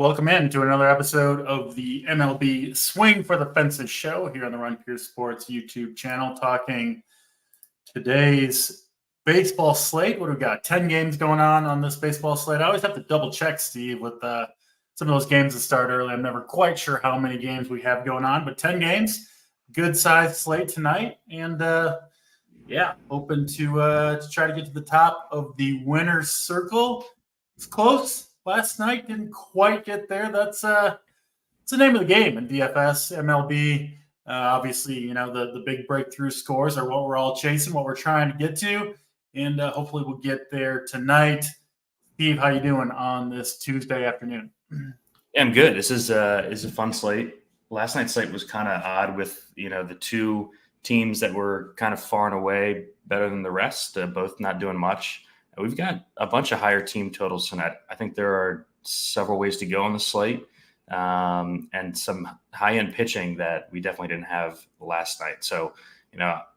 Welcome in to another episode of the MLB Swing for the Fences show here on the Run Pure Sports YouTube channel, talking today's baseball slate. What do we got? 10 games going on this baseball slate. I always have to double check, Steve, with some of those games that start early. I'm never quite sure how many games we have going on, but 10 games, good sized slate tonight. And hoping to try to get to the top of the winner's circle. It's close. Last night didn't quite get there. That's the name of the game in DFS, MLB. Obviously, the big breakthrough scores are what we're all chasing, what we're trying to get to, and hopefully we'll get there tonight. Steve, how you doing on this Tuesday afternoon? Yeah, I'm good. This is a fun slate. Last night's slate was kind of odd with the two teams that were kind of far and away better than the rest, both not doing much. We've got a bunch of higher team totals tonight. I think there are several ways to go on the slate, and some high-end pitching that we definitely didn't have last night. So,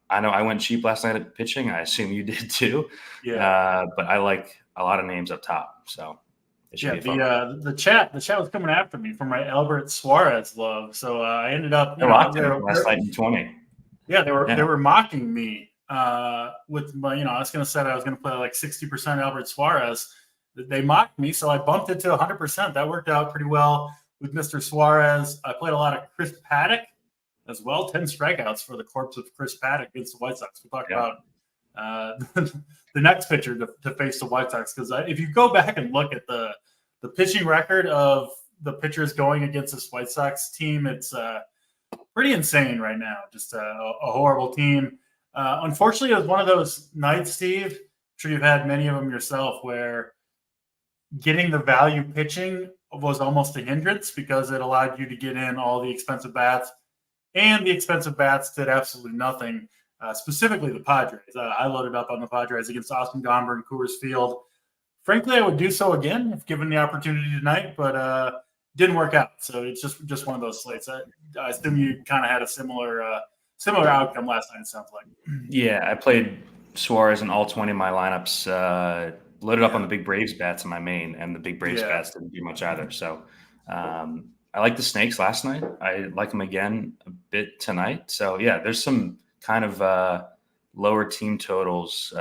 I know I went cheap last night at pitching. I assume you did too. Yeah. But I like a lot of names up top. So it should be fun. The chat was coming after me for my Albert Suarez love. So I ended up last night in 20. Yeah, they were mocking me. With my, I was going to say I was going to play like 60% Albert Suarez. They mocked me, so I bumped it to 100%. That worked out pretty well with Mr. Suarez. I played a lot of Chris Paddock as well. 10 strikeouts for the corpse of Chris Paddock against the White Sox. We'll talk about the next pitcher to face the White Sox, because if you go back and look at the pitching record of the pitchers going against this White Sox team, it's pretty insane right now. Just a horrible team. Unfortunately, it was one of those nights, Steve, I'm sure you've had many of them yourself, where getting the value pitching was almost a hindrance because it allowed you to get in all the expensive bats, and the expensive bats did absolutely nothing, specifically the Padres. I loaded up on the Padres against Austin Gomber and Coors Field. Frankly, I would do so again if given the opportunity tonight, but didn't work out. So it's just one of those slates. I assume you kind of had a similar outcome last night, it sounds like. Yeah, I played Suarez in all 20 of my lineups, loaded up on the big Braves bats in my main, and the big Braves bats didn't do much either. So I like the Snakes last night. I like them again a bit tonight. So, yeah, there's some kind of lower team totals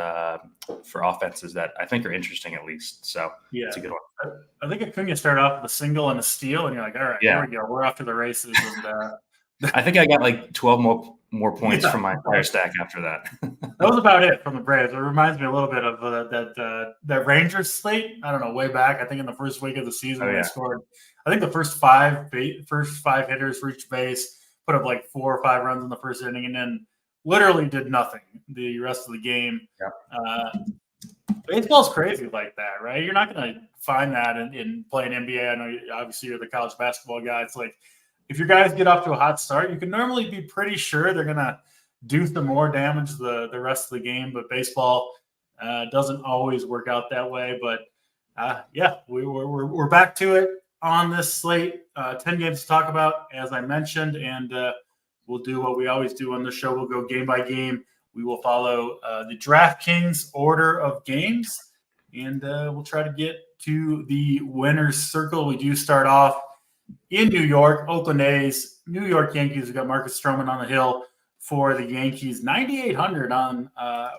for offenses that I think are interesting at least. So it's a good one. I think Acuna started off with a single and a steal, and you're like, all right, here we go. We're off to the races. And, I think I got like 12 more points from my entire stack after that. That was about it from the Braves. It reminds me a little bit of that Rangers slate. I don't know, way back. I think in the first week of the season, they scored. I think the first five hitters reached base, put up like 4 or 5 runs in the first inning, and then literally did nothing the rest of the game. Yep. Baseball's crazy like that, right? You're not going to find that in playing NBA. I know obviously you're the college basketball guy. It's like, if your guys get off to a hot start, you can normally be pretty sure they're going to do some more damage the rest of the game. But baseball doesn't always work out that way. But, we're back to it on this slate. 10 games to talk about, as I mentioned, and we'll do what we always do on the show. We'll go game by game. We will follow the DraftKings order of games, and we'll try to get to the winner's circle. We do start off in New York, Oakland A's, New York Yankees. We've got Marcus Stroman on the hill for the Yankees. 9,800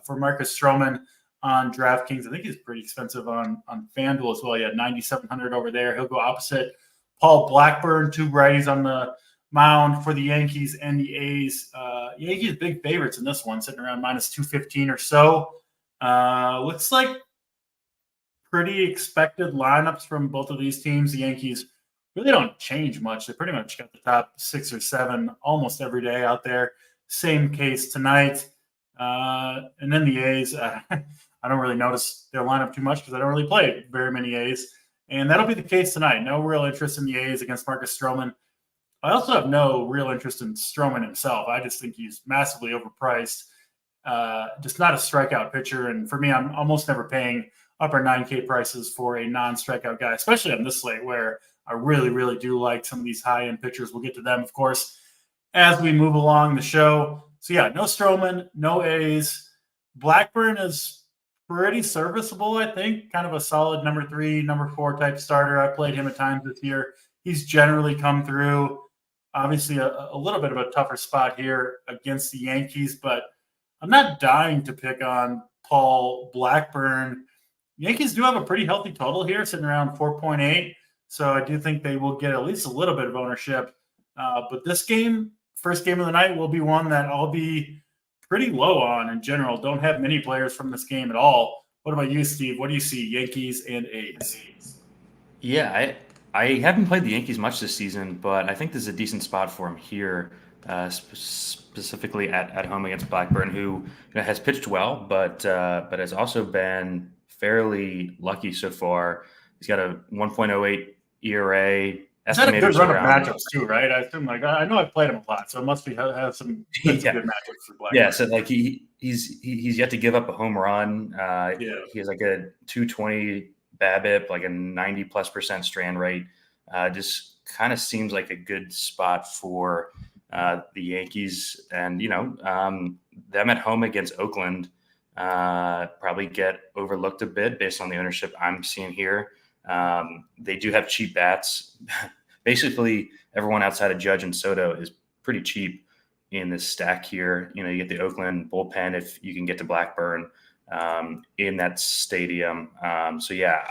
for Marcus Stroman on DraftKings. I think he's pretty expensive on FanDuel as well. Yeah, 9,700 over there. He'll go opposite Paul Blackburn, 2 righties on the mound for the Yankees and the A's. Yankees big favorites in this one, sitting around minus 215 or so. Looks like pretty expected lineups from both of these teams. The Yankees really don't change much. They pretty much got the top 6 or 7 almost every day out there. Same case tonight. And then the A's, I don't really notice their lineup too much because I don't really play very many A's. And that'll be the case tonight. No real interest in the A's against Marcus Stroman. I also have no real interest in Stroman himself. I just think he's massively overpriced. Just not a strikeout pitcher. And for me, I'm almost never paying upper 9K prices for a non-strikeout guy, especially on this slate where I really, really do like some of these high-end pitchers. We'll get to them, of course, as we move along the show. So, yeah, no Stroman, no A's. Blackburn is pretty serviceable, I think. Kind of a solid number 3, number 4 type starter. I played him at times this year. He's generally come through. Obviously, a little bit of a tougher spot here against the Yankees, but I'm not dying to pick on Paul Blackburn. Yankees do have a pretty healthy total here, sitting around 4.8. So I do think they will get at least a little bit of ownership. But this game, first game of the night, will be one that I'll be pretty low on in general. Don't have many players from this game at all. What about you, Steve? What do you see? Yankees and A's. Yeah, I haven't played the Yankees much this season, but I think this is a decent spot for him here, specifically at home against Blackburn, who has pitched well, but has also been fairly lucky so far. He's got a 1.08 ERA. He's had a good run of matchups too, right? I assume, I know I've played him a lot, so it must be have some good matchups for Blackburn. Yeah, so he's yet to give up a home run. He has like a 220 BABIP, like a 90+% strand rate. Just kind of seems like a good spot for the Yankees, and them at home against Oakland probably get overlooked a bit based on the ownership I'm seeing here. They do have cheap bats. Basically, everyone outside of Judge and Soto is pretty cheap in this stack here. You get the Oakland bullpen if you can get to Blackburn in that stadium. So yeah,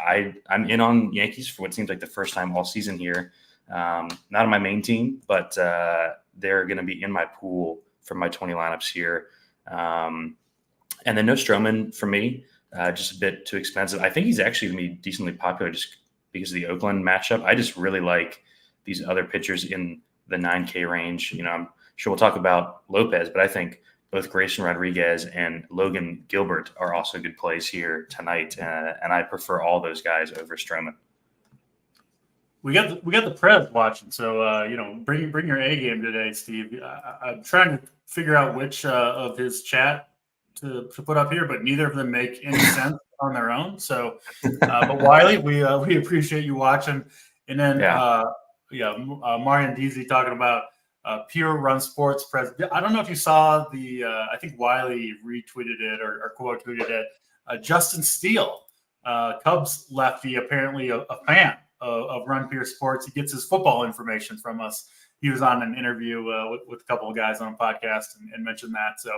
I'm in on Yankees for what seems like the first time all season here. Not on my main team, but they're going to be in my pool for my 20 lineups here. And then no Stroman for me, just a bit too expensive. I think he's actually going to be decently popular just because of the Oakland matchup. I just really like these other pitchers in the 9K range. I'm sure we'll talk about Lopez, but I think both Grayson Rodriguez and Logan Gilbert are also good plays here tonight, and I prefer all those guys over Stroman. We got the Preds watching, so bring your A game today, Steve. I'm trying to figure out which of his chat to put up here, but neither of them make any sense on their own. So, but Wiley, we appreciate you watching, and then Marian Deasy talking about Pure Run Sports Press. I don't know if you saw I think Wiley retweeted it or quote tweeted it. Justin Steele, Cubs lefty, apparently a fan of Run Pure Sports. He gets his football information from us. He was on an interview with a couple of guys on a podcast and mentioned that. So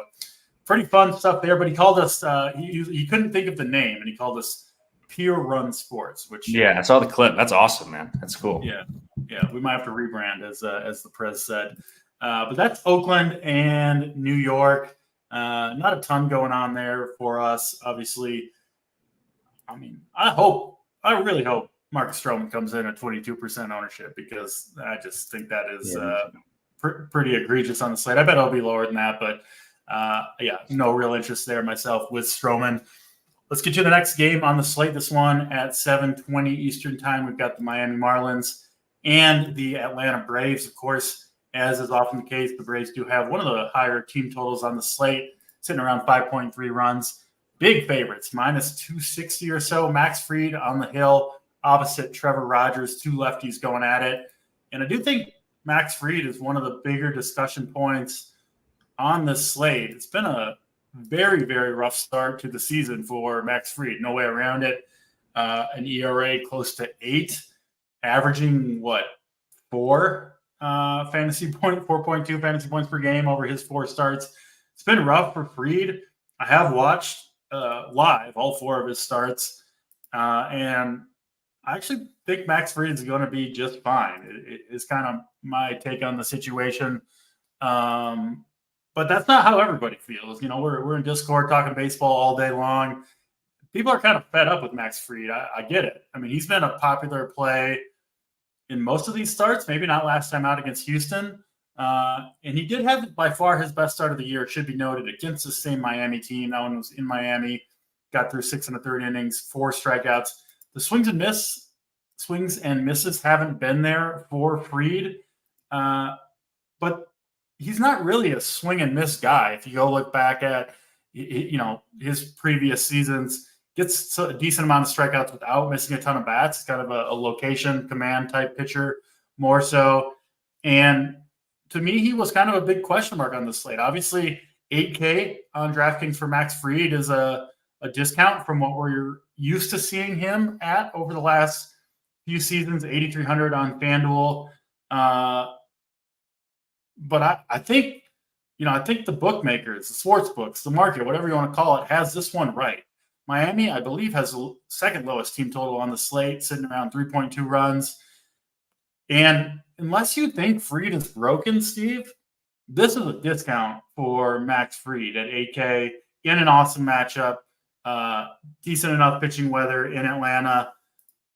pretty fun stuff there. But he called us, he couldn't think of the name, and he called us Pure Run Sports, which I saw the clip. That's awesome, man. That's cool. Yeah, we might have to rebrand, as the press said. But that's Oakland and New York. Not a ton going on there for us, obviously. I mean, I really hope Marcus Stroman comes in at 22% ownership, because I just think that is pretty egregious on the slate. I bet it'll be lower than that, but no real interest there myself with Stroman. Let's get to the next game on the slate. This one at 7:20 Eastern time. We've got the Miami Marlins and the Atlanta Braves. Of course, as is often the case, the Braves do have one of the higher team totals on the slate, sitting around 5.3 runs. Big favorites, minus 260 or so. Max Fried on the hill, opposite Trevor Rogers, two lefties going at it. And I do think Max Fried is one of the bigger discussion points on this slate. It's been a very, very rough start to the season for Max Fried. No way around it. An ERA close to 8, averaging 4.2 fantasy points per game over his 4 starts. It's been rough for Fried. I have watched live all 4 of his starts, and I actually think Max Fried is going to be just fine. It's kind of my take on the situation. But that's not how everybody feels. We're in Discord talking baseball all day long. People are kind of fed up with Max Fried. I get it. I mean, he's been a popular play in most of these starts, maybe not last time out against Houston. And he did have by far his best start of the year, it should be noted, against the same Miami team. That one was in Miami, got through 6 1/3 innings, 4 strikeouts. The swings and misses haven't been there for Fried. But he's not really a swing and miss guy. If you go look back at, his previous seasons, gets a decent amount of strikeouts without missing a ton of bats. It's kind of a location command type pitcher more so. And to me, he was kind of a big question mark on the slate. Obviously, 8K on DraftKings for Max Fried is a a discount from what we're used to seeing him at over the last few seasons, 8,300 on FanDuel. But I think, I think the bookmakers, the sports books, the market, whatever you want to call it, has this one right. Miami, I believe, has the second lowest team total on the slate, sitting around 3.2 runs. And unless you think Fried is broken, Steve, this is a discount for Max Fried at 8K in an awesome matchup, decent enough pitching weather in Atlanta.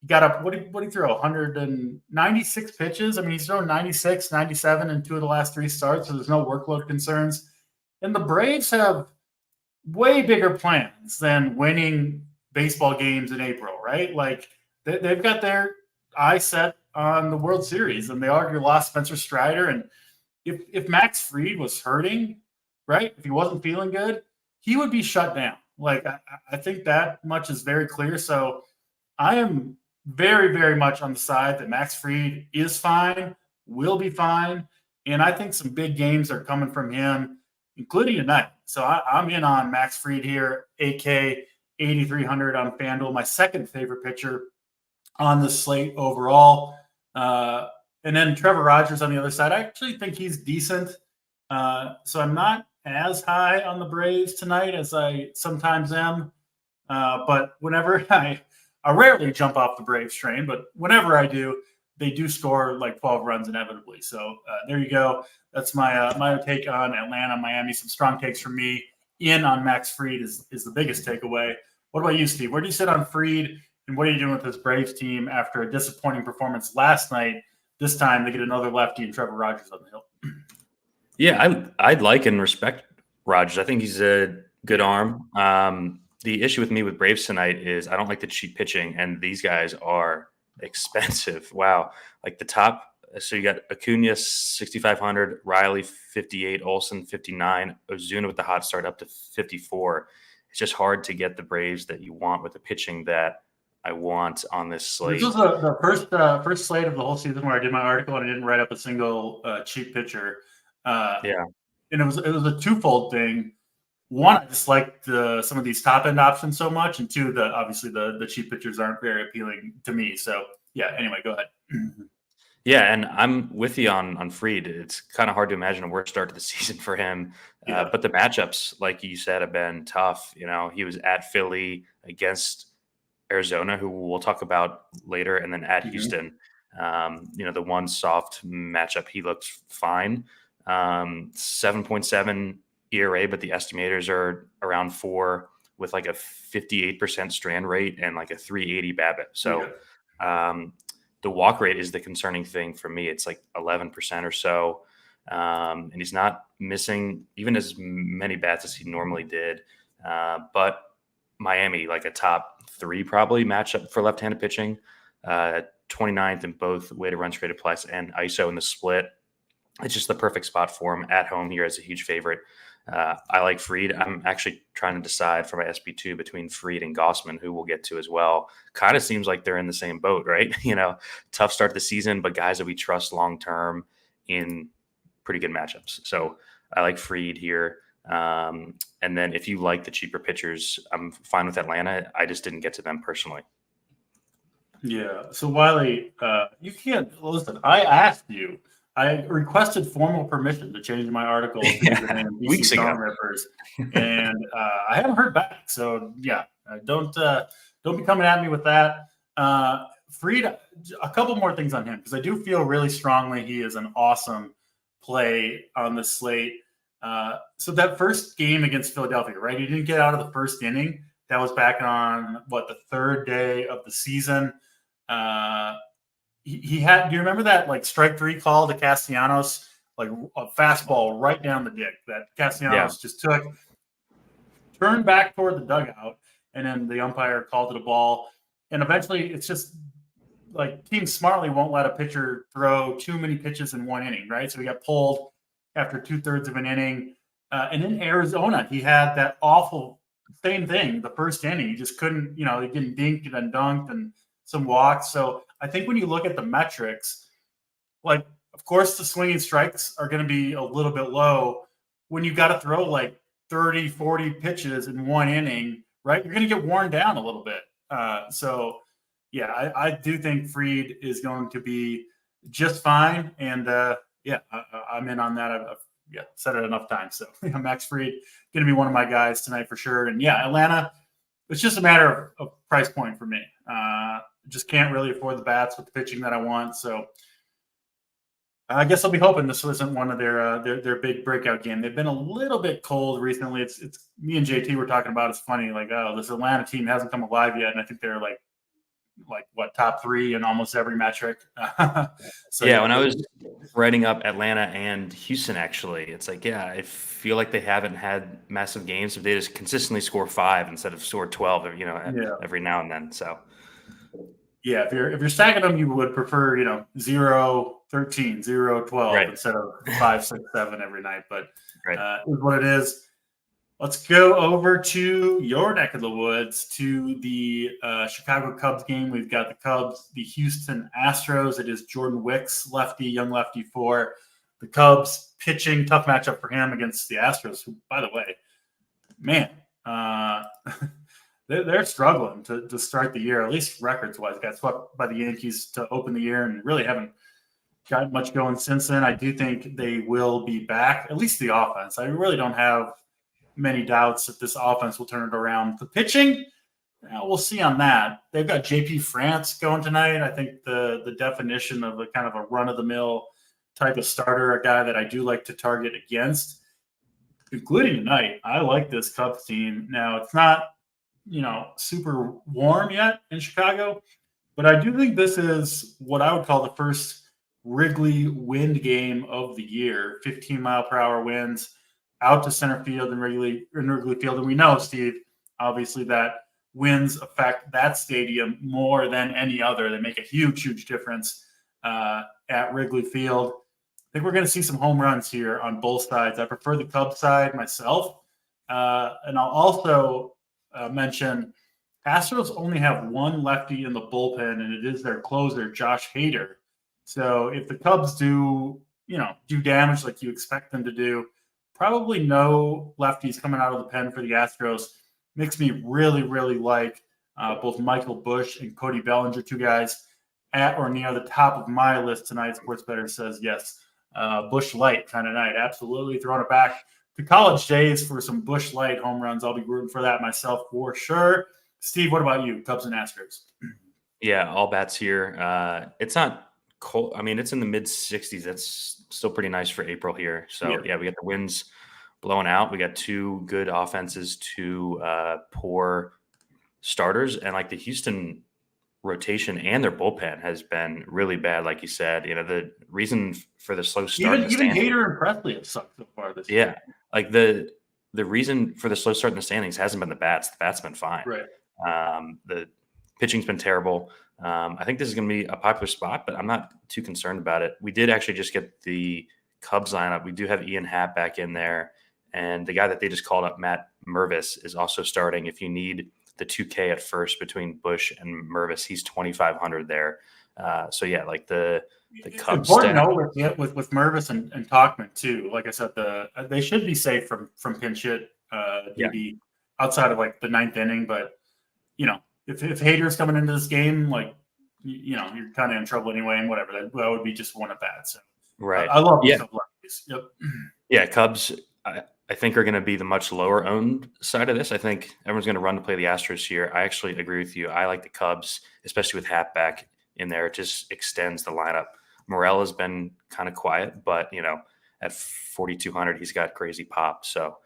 He got up, what did he throw? 196 pitches. I mean, he's thrown 96, 97 in 2 of the last 3 starts, so there's no workload concerns. And the Braves have way bigger plans than winning baseball games in April, right? Like, they've got their eye set on the World Series, and they already lost Spencer Strider. And if Max Fried was hurting, right, if he wasn't feeling good, he would be shut down. Like, I think that much is very clear. So I am very, very much on the side that Max Fried is fine, will be fine. And I think some big games are coming from him, including tonight. So I'm in on Max Fried here, 8K, 8,300 on FanDuel, my second favorite pitcher on the slate overall. And then Trevor Rogers on the other side. I actually think he's decent. So I'm not as high on the Braves tonight as I sometimes am. But whenever I rarely jump off the Braves train, but whenever I do, they do score like 12 runs inevitably. So there you go. That's my take on Atlanta, Miami. Some strong takes from me. In on Max Fried is the biggest takeaway. What about you, Steve? Where do you sit on Fried, and what are you doing with this Braves team after a disappointing performance last night? This time they get another lefty and Trevor Rogers on the hill. Yeah, I'd like and respect Rogers. I think he's a good arm. The issue with me with Braves tonight is I don't like the cheap pitching, and these guys are expensive. Wow. Like the top, so you got Acuna 6,500, Riley 58, Olsen 59, Ozuna with the hot start up to 54. It's just hard to get the Braves that you want with the pitching that I want on this slate. This was the first slate of the whole season where I did my article and I didn't write up a single cheap pitcher. Yeah. And it was a twofold thing. One, I just like some of these top end options so much, and two, obviously the cheap pitchers aren't very appealing to me. So yeah. Anyway, go ahead. Yeah, and I'm with you on Fried. It's kind of hard to imagine a worse start to the season for him. Yeah. But the matchups, like you said, have been tough. He was at Philly against Arizona, who we'll talk about later, and then at Houston. The one soft matchup, he looked fine. 7.7 ERA, but the estimators are around 4 with like a 58% strand rate and like a 380 BABIP. So the walk rate is the concerning thing for me. It's like 11% or so. And he's not missing even as many bats as he normally did. But Miami, like a top 3 probably matchup for left-handed pitching, 29th in both weighted runs created plus and ISO in the split. It's just the perfect spot for him at home here as a huge favorite. I like Fried. I'm actually trying to decide for my SP2 between Fried and Gossman, who we'll get to as well. Kind of seems like they're in the same boat, right? Tough start to the season, but guys that we trust long-term in pretty good matchups. So I like Fried here. And then if you like the cheaper pitchers, I'm fine with Atlanta. I just didn't get to them personally. Yeah. So Wiley, you can't listen. I asked you. I requested formal permission to change my article to weeks ago, Rippers, and I haven't heard back. So yeah, don't be coming at me with that. Fried, a couple more things on him because I do feel really strongly he is an awesome play on the slate. So that first game against Philadelphia, right? He didn't get out of the first inning. That was back on the third day of the season. He had. Do you remember that like strike 3 call to Castellanos, like a fastball right down the dick that Castellanos just took, turned back toward the dugout, and then the umpire called it a ball. And eventually, it's just like teams smartly won't let a pitcher throw too many pitches in one inning, right? So he got pulled after 2/3 of an inning. And in Arizona, he had that awful same thing. The first inning, he just couldn't. He getting dinked and dunked and some walks. So I think when you look at the metrics, like, of course, the swinging strikes are going to be a little bit low when you've got to throw like 30, 40 pitches in one inning right? You're going to get worn down a little bit. So, yeah, I do think Fried is going to be just fine. And I'm in on that. I've said it enough times. So, Max Fried going to be one of my guys tonight for sure. And yeah, Atlanta, it's just a matter of price point for me. Just can't really afford the bats with the pitching that I want. So, I guess I'll be hoping this isn't one of their big breakout game. They've been a little bit cold recently. It's me and JT were talking about. It's funny, like, oh, this Atlanta team hasn't come alive yet, and I think they're like what, top 3 in almost every metric. So yeah, when I was writing up Atlanta and Houston, actually, it's like, yeah, I feel like they haven't had massive games if they just consistently score 5 instead of score 12, every now and then. So. Yeah, if you're stacking them, you would prefer 0-13, 0-12 right. instead of 5, 6, 7 every night. But right. Is what it is. Let's go over to your neck of the woods to the Chicago Cubs game. We've got the Cubs, the Houston Astros. It is Jordan Wicks, lefty, young lefty for the Cubs pitching. Tough matchup for him against the Astros, who, by the way, man. They're struggling to start the year, at least records-wise. Got swept by the Yankees to open the year and really haven't got much going since then. I do think they will be back, at least the offense. I really don't have many doubts that this offense will turn it around. The pitching, we'll see on that. They've got JP France going tonight. I think the definition of a kind of a run-of-the-mill type of starter, a guy that I do like to target against, including tonight. I like this Cubs team. Now, it's not super warm yet in Chicago, but I do think this is what I would call the first Wrigley wind game of the year. 15-mile-per-hour winds out to center field in Wrigley Field. And we know, Steve, obviously that winds affect that stadium more than any other. They make a huge, huge difference at Wrigley Field. I think we're going to see some home runs here on both sides. I prefer the Cubs side myself. And I'll also mention Astros only have one lefty in the bullpen, and it is their closer, Josh Hader. So if the Cubs do damage like you expect them to do, probably no lefties coming out of the pen for the Astros. Makes me really, really like both Michael Busch and Cody Bellinger, 2 guys at or near the top of my list tonight. SportsBetter says yes. Busch Light kind of night. Absolutely. Throwing it back to college days for some Busch Light home runs. I'll be rooting for that myself for sure. Steve, what about you? Cubs and Astros. Yeah, all bats here. It's not cold. I mean, it's in the mid 60s. That's still pretty nice for April here. So yeah, we got the winds blowing out. We got 2 good offenses, 2 poor starters, and like the Houston rotation and their bullpen has been really bad. Like you said, the reason for the slow start, even Hader and Presley have sucked so far this year. Like the reason for the slow start in the standings hasn't been the bats. The bats have been fine. Right. The pitching's been terrible. I think this is going to be a popular spot, but I'm not too concerned about it. We did actually just get the Cubs lineup. We do have Ian Happ back in there, and the guy that they just called up, Matt Mervis, is also starting. If you need the 2K at first between Busch and Mervis, he's 2,500 there. So yeah, like the Cubs. Important note with Mervis and Tauchman too. Like I said, they should be safe from pinch hit DB outside of like the 9th inning. But if Hader's coming into this game, like you're kind of in trouble anyway, and whatever. That would be just one at bat. So right, I love these lefties. Yep. Yeah, Cubs. I think are going to be the much lower owned side of this. I think everyone's going to run to play the Astros here. I actually agree with you. I like the Cubs, especially with Happ back in there. It just extends the lineup. Morel has been kind of quiet, but at 4,200, he's got crazy pop. So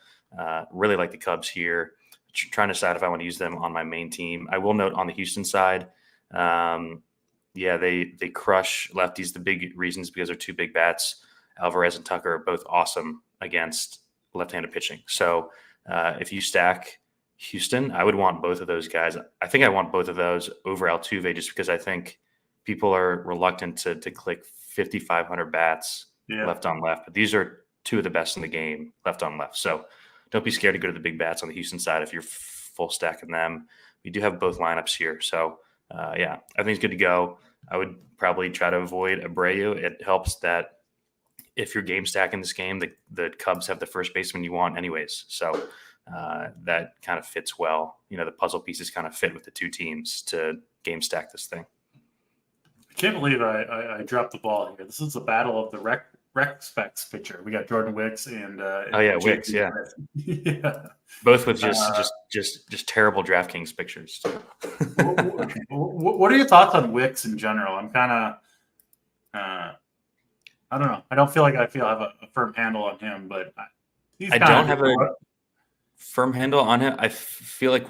really like the Cubs here. Trying to decide if I want to use them on my main team. I will note on the Houston side, they crush lefties. The big reasons because they're 2 big bats. Alvarez and Tucker are both awesome against left-handed pitching. So if you stack Houston, I would want both of those guys. I think I want both of those over Altuve just because I think people are reluctant to click 5,500 bats left on left. But these are 2 of the best in the game left on left. So don't be scared to go to the big bats on the Houston side if you're full stacking them. We do have both lineups here. So, I think it's good to go. I would probably try to avoid Abreu. It helps that if you're game stacking this game, the Cubs have the first baseman you want anyways. So that kind of fits well. The puzzle pieces kind of fit with the two teams to game stack this thing. I can't believe I dropped the ball here. This is a battle of the rec specs pitcher. We got Jordan Wicks and Wicks, yeah. Yeah. Both with just terrible DraftKings pictures. What are your thoughts on Wicks in general? I'm kind of I don't know. I don't feel like I have a firm handle on him, but I don't have a firm handle on him. I feel like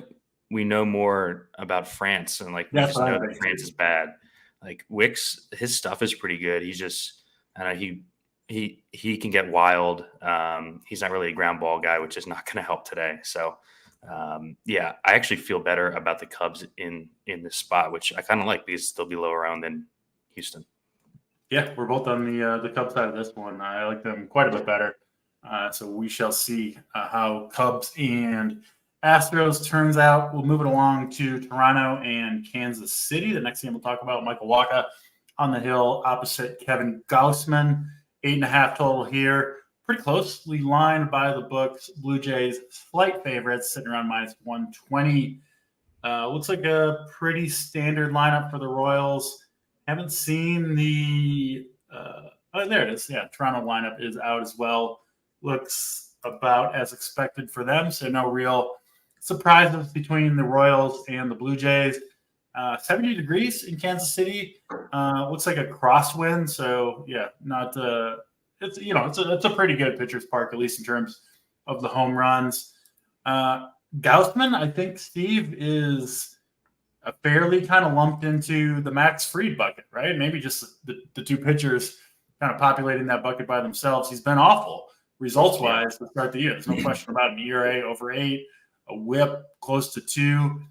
we know more about France, and like we just know that France is bad. Like Wicks, his stuff is pretty good. He's just, I don't know, he can get wild. He's not really a ground ball guy, which is not going to help today. So, I actually feel better about the Cubs in this spot, which I kind of like because they'll be lower owned than Houston. Yeah, we're both on the Cubs side of this one. I like them quite a bit better. So we shall see how Cubs and Astros turns out. We'll move it along to Toronto and Kansas City. The next game we'll talk about, Michael Wacha on the hill opposite Kevin Gausman. 8.5 total here. Pretty closely lined by the books. Blue Jays slight favorites sitting around -120. Looks like a pretty standard lineup for the Royals. Haven't seen the there it is. Yeah, Toronto lineup is out as well. Looks about as expected for them. So no real surprises between the Royals and the Blue Jays. 70 degrees in Kansas City. Looks like a crosswind. So yeah, not it's a pretty good pitcher's park, at least in terms of the home runs. Gausman, I think Steve is fairly kind of lumped into the Max Fried bucket, right? Maybe just the two pitchers kind of populating that bucket by themselves. He's been awful results-wise to start the year. There's no question about an ERA over 8, a WHIP close to 2.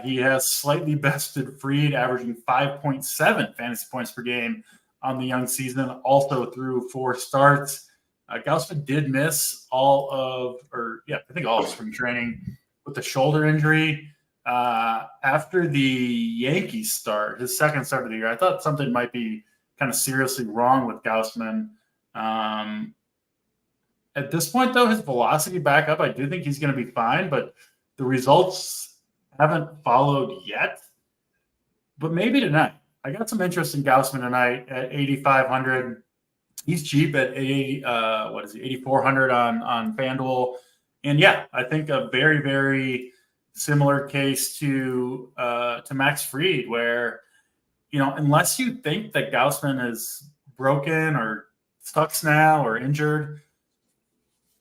He has slightly bested Fried, averaging 5.7 fantasy points per game on the young season, also through 4 starts. Gausman did miss all of spring training with a shoulder injury. After the Yankees start, his second start of the year, I thought something might be kind of seriously wrong with Gausman. At this point, though, his velocity back up. I do think he's going to be fine, but the results haven't followed yet. But maybe tonight. I got some interest in Gausman tonight at 8,500. He's cheap at 8,400 on FanDuel. And yeah, I think a very, very similar case to Max Fried, where, unless you think that Gausman is broken or stuck now or injured,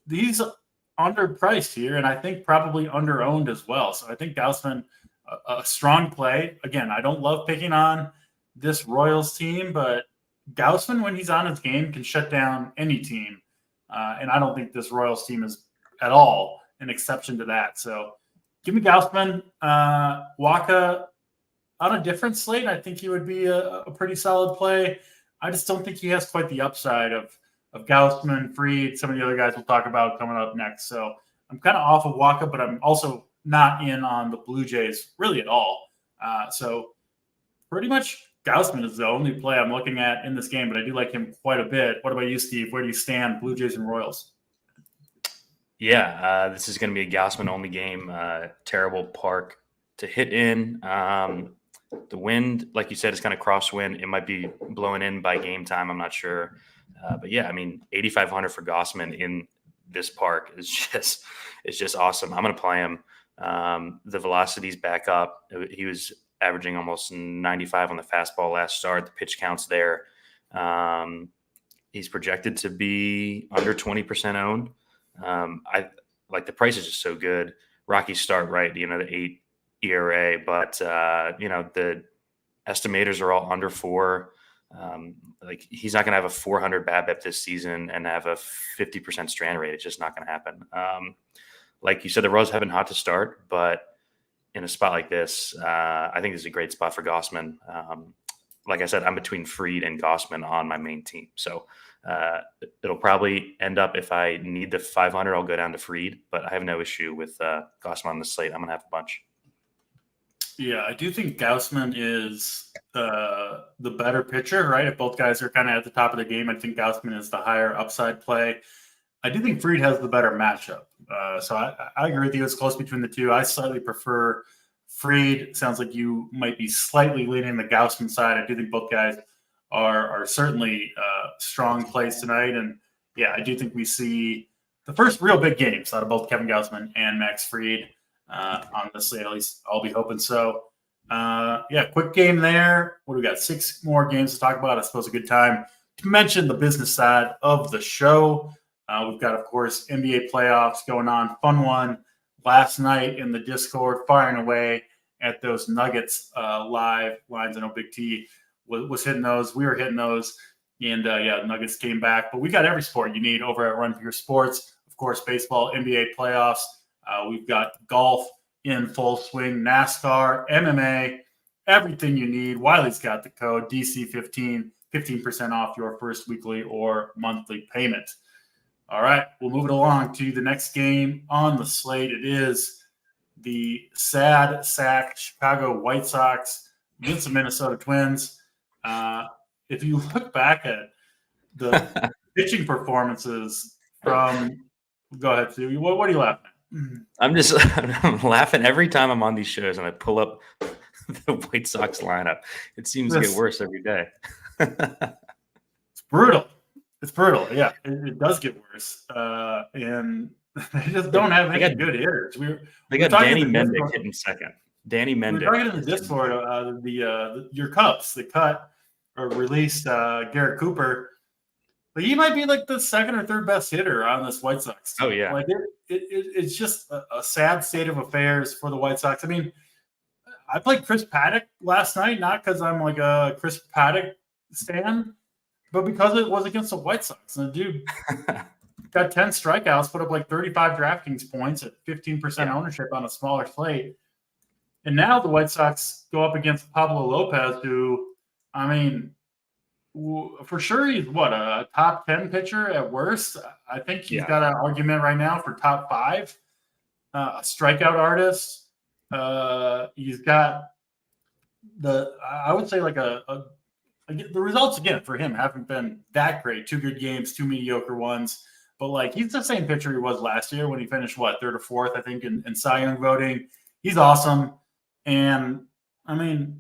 these underpriced here, and I think probably underowned as well. So I think Gausman, a strong play. Again, I don't love picking on this Royals team, but Gausman, when he's on his game, can shut down any team. And I don't think this Royals team is at all an exception to that. So give me Gausman. Wacha on a different slate, I think he would be a pretty solid play. I just don't think he has quite the upside of Gausman, Fried, some of the other guys we'll talk about coming up next. So I'm kind of off of Wacha, but I'm also not in on the Blue Jays really at all. So pretty much Gausman is the only play I'm looking at in this game, but I do like him quite a bit. What about you, Steve? Where do you stand, Blue Jays and Royals? Yeah, this is going to be a Gausman-only game. Terrible park to hit in. The wind, like you said, is kind of crosswind. It might be blowing in by game time. I'm not sure. But yeah, I mean, 8,500 for Gausman in this park is just awesome. I'm going to play him. The velocity's back up. He was averaging almost 95 on the fastball last start. The pitch count's there. He's projected to be under 20% owned. I like the price is just so good. Rockies start right, the 8 ERA, but the estimators are all under 4. Like he's not going to have a 400 BABIP this season and have a 50% strand rate. It's just not going to happen. Like you said, the Royals have been hot to start, but in a spot like this, I think this is a great spot for Gausman. Like I said, I'm between Fried and Gausman on my main team. So it'll probably end up, if I need the 500, I'll go down to Fried, but I have no issue with Gausman on the slate. I'm going to have a bunch. Yeah, I do think Gausman is the better pitcher, right? If both guys are kind of at the top of the game, I think Gausman is the higher upside play. I do think Fried has the better matchup. So I agree with you. It's close between the two. I slightly prefer Fried. Sounds like you might be slightly leaning the Gaussman side. I do think both guys are certainly strong plays tonight. And yeah, I do think we see the first real big games out of both Kevin Gaussman and Max Fried on this slate. At least I'll be hoping so. Yeah, quick game there. What do we got? 6 more games to talk about. I suppose a good time to mention the business side of the show. We've got, of course, NBA playoffs going on. Fun one last night in the Discord, firing away at those Nuggets live lines. I know Big T was hitting those. We were hitting those. And, yeah, Nuggets came back. But we got every sport you need over at Run for Your Sports. Of course, baseball, NBA playoffs. We've got golf in full swing, NASCAR, MMA, everything you need. Wiley's got the code DC15, 15% off your first weekly or monthly payment. All right, we'll move it along to the next game on the slate. It is the sad sack Chicago White Sox against the Minnesota Twins. If you look back at the pitching performances from – go ahead, Steve. What are you laughing at? I'm laughing every time I'm on these shows and I pull up the White Sox lineup. It seems to get worse every day. It's brutal. It's brutal. Yeah, it does get worse. And they just don't have any good hitters. They got Danny Mendick hitting second. Danny Mendick. We're talking in the Discord, your Cubs, they cut or released Garrett Cooper. But he might be like the second or third best hitter on this White Sox team. Oh, yeah. Like it's just a sad state of affairs for the White Sox. I mean, I played Chris Paddock last night, not because I'm like a Chris Paddock stan, but because it was against the White Sox. And the dude got 10 strikeouts, put up like 35 DraftKings points at 15% ownership on a smaller slate. And now the White Sox go up against Pablo Lopez, who, I mean, for sure he's a top 10 pitcher at worst. I think he's got an argument right now for top 5. A strikeout artist. He's got I would say like the results again for him haven't been that great. 2 good games, 2 mediocre ones. But like he's the same pitcher he was last year when he finished 3rd or 4th, I think, in Cy Young voting. He's awesome. And I mean,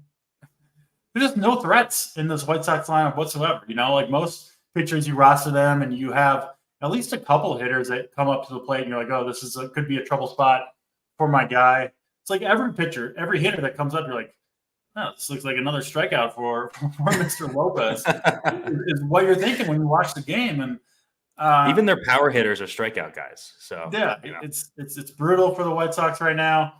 there's just no threats in this White Sox lineup whatsoever. You know, like most pitchers, you roster them and you have at least a couple hitters that come up to the plate and you're like, oh, this could be a trouble spot for my guy. It's like every pitcher, every hitter that comes up, you're like, oh, this looks like another strikeout for Mr. Lopez is what you're thinking when you watch the game. And even their power hitters are strikeout guys. So yeah, it's brutal for the White Sox right now.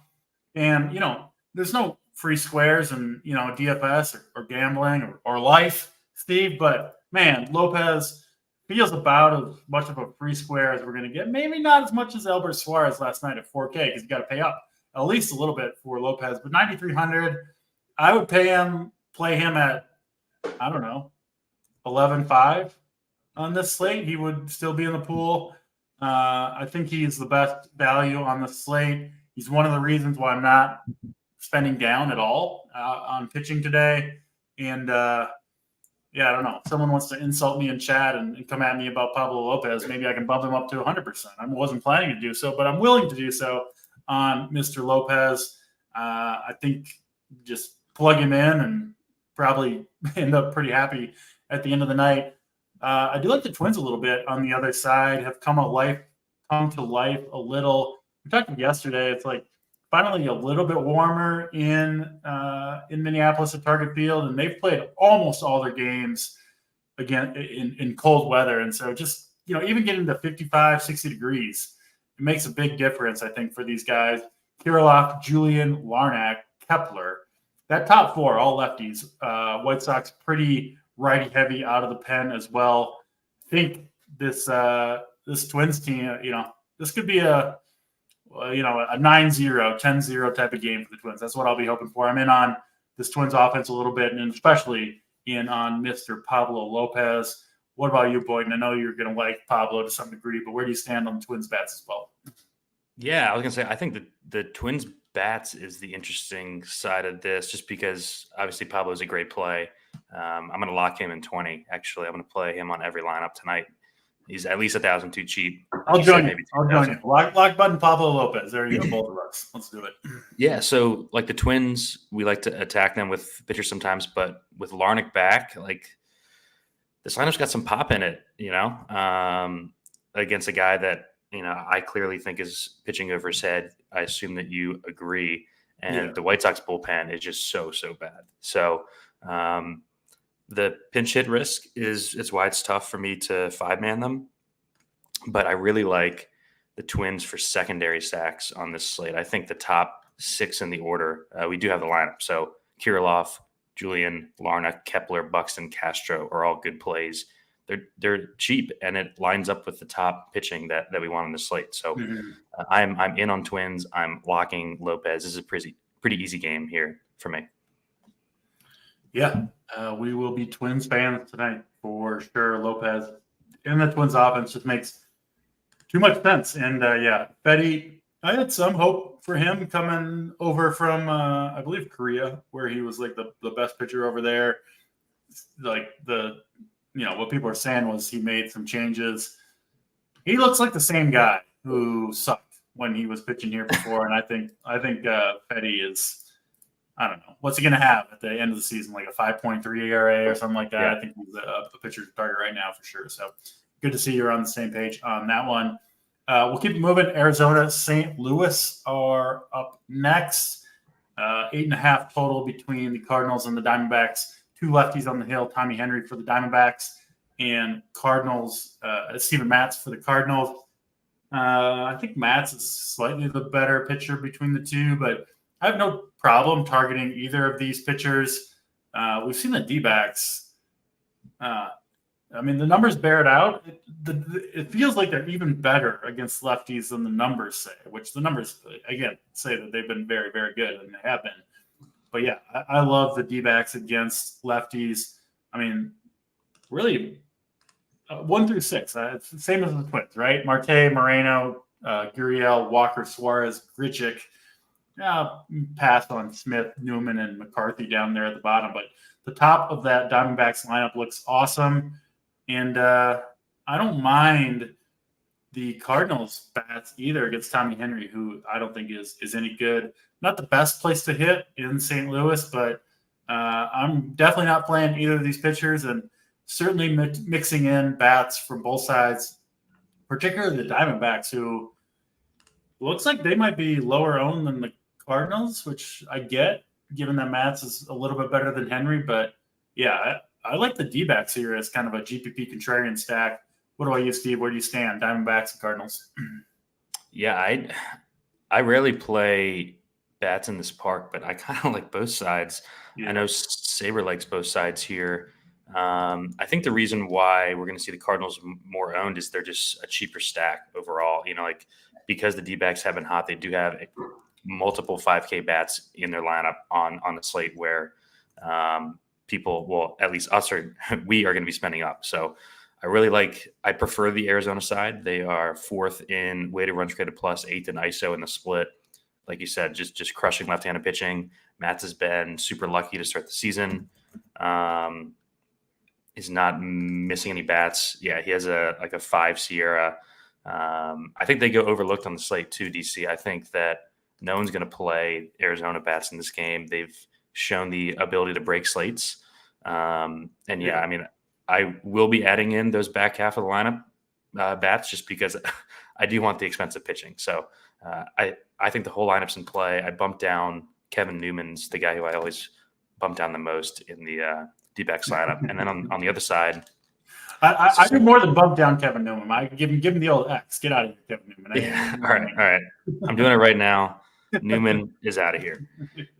And, you know, there's no free squares and, you know, DFS or gambling or life, Steve. But, man, Lopez feels about as much of a free square as we're going to get. Maybe not as much as Albert Suarez last night at 4K because you got to pay up at least a little bit for Lopez. But 9,300, I would play him at, I don't know, 11.5 on this slate. He would still be in the pool. I think he's the best value on the slate. He's one of the reasons why I'm not spending down at all on pitching today. And, yeah, I don't know. If someone wants to insult me in chat and come at me about Pablo Lopez, maybe I can bump him up to 100%. I wasn't planning to do so, but I'm willing to do so on Mr. Lopez. I think just plug him in and probably end up pretty happy at the end of the night. I do like the Twins a little bit on the other side, have come to life a little. We talked yesterday. It's like finally a little bit warmer in Minneapolis at Target Field, and they've played almost all their games again in cold weather. And so just, you know, even getting to 55, 60 degrees, it makes a big difference, I think, for these guys. Kirilloff, Julian, Larnack, Kepler, that top 4, all lefties. White Sox pretty righty heavy out of the pen as well. I think this Twins team, you know, this could be a 9-0, 10-0 type of game for the Twins. That's what I'll be hoping for. I'm in on this Twins offense a little bit, and especially in on Mr. Pablo Lopez. What about you, Boyd? And I know you're going to like Pablo to some degree, but where do you stand on the Twins bats as well? Yeah, I was going to say, I think the Twins bats is the interesting side of this, just because obviously Pablo is a great play. I'm going to lock him in 20. Actually, I'm going to play him on every lineup tonight. He's at least 1,000 too cheap. I'll You join said you. maybe I'll join 2,000. you. Lock button Pablo Lopez. There you go, both of us. Let's do it. Yeah, so like the Twins, we like to attack them with pitchers sometimes, but with Larnach back, like this lineup's got some pop in it, against a guy that, I clearly think is pitching over his head. I assume that you agree. And Yeah. the White Sox bullpen is just so bad. So the pinch hit risk is why it's tough for me to 5-man them. But I really like the Twins for secondary stacks on this slate. I think the top 6 in the order, we do have the lineup. So Kirilloff, Julian, Larnach, Kepler, Buxton, Castro are all good plays. They're cheap, and it lines up with the top pitching that we want on the slate. So I'm in on Twins. I'm locking Lopez. This is a pretty easy game here for me. Yeah, we will be Twins fans tonight for sure. Lopez and the Twins offense just makes too much sense. And Fetty, I had some hope for him coming over from I believe Korea, where he was like the best pitcher over there. Like what people are saying was he made some changes. He looks like the same guy who sucked when he was pitching here before. And I think Fetty is, I don't know, what's he going to have at the end of the season? Like a 5.3 ERA or something like that. Yeah. I think he's a pitcher to target right now for sure. So good to see you're on the same page on that one. We'll keep moving. Arizona, St. Louis are up next. 8.5 total between the Cardinals and the Diamondbacks. 2 lefties on the hill, Tommy Henry for the Diamondbacks, and Cardinals, Steven Matz for the Cardinals. I think Matz is slightly the better pitcher between the two, but I have no problem targeting either of these pitchers. We've seen the D-backs. The numbers bear it out. It feels like they're even better against lefties than the numbers say, which the numbers, again, say that they've been very, very good, and they have been. But yeah, I love the D-backs against lefties. Really, 1 through 6. It's the same as the Twins, right? Marte, Moreno, Gurriel, Walker, Suarez, Grichuk. Pass on Smith, Newman, and McCarthy down there at the bottom. But the top of that Diamondbacks lineup looks awesome. And I don't mind the Cardinals bats either against Tommy Henry, who I don't think is any good. Not the best place to hit in St. Louis, but I'm definitely not playing either of these pitchers, and certainly mixing in bats from both sides, particularly the Diamondbacks, who looks like they might be lower owned than the Cardinals, which I get, given that Matz is a little bit better than Henry. But yeah, I like the D-backs here as kind of a GPP contrarian stack. What about you, Steve? Where do you stand? Diamondbacks and Cardinals? Yeah, I rarely play bats in this park, but I kind of like both sides. Yeah. I know Saber likes both sides here. I think the reason why we're going to see the Cardinals more owned is they're just a cheaper stack overall. Because the D-backs have been hot, they do have multiple 5K bats in their lineup on the slate where people, well, at least us, we are going to be spending up. So I prefer the Arizona side. They are 4th in weighted runs created plus, 8th in ISO in the split. Like you said, just crushing left-handed pitching. Matz has been super lucky to start the season. He's not missing any bats. Yeah, he has a 5 Sierra. I think they go overlooked on the slate too, DC. I think that no one's going to play Arizona bats in this game. They've shown the ability to break slates. I will be adding in those back half of the lineup bats just because I do want the expensive pitching. So I think the whole lineup's in play. I bumped down Kevin Newman's the guy who I always bump down the most in the D-backs lineup. And then on the other side, I do more than bump down Kevin Newman. I give him the old X. Get out of here, Kevin Newman. Yeah. All right. I'm doing it right now. Newman is out of here.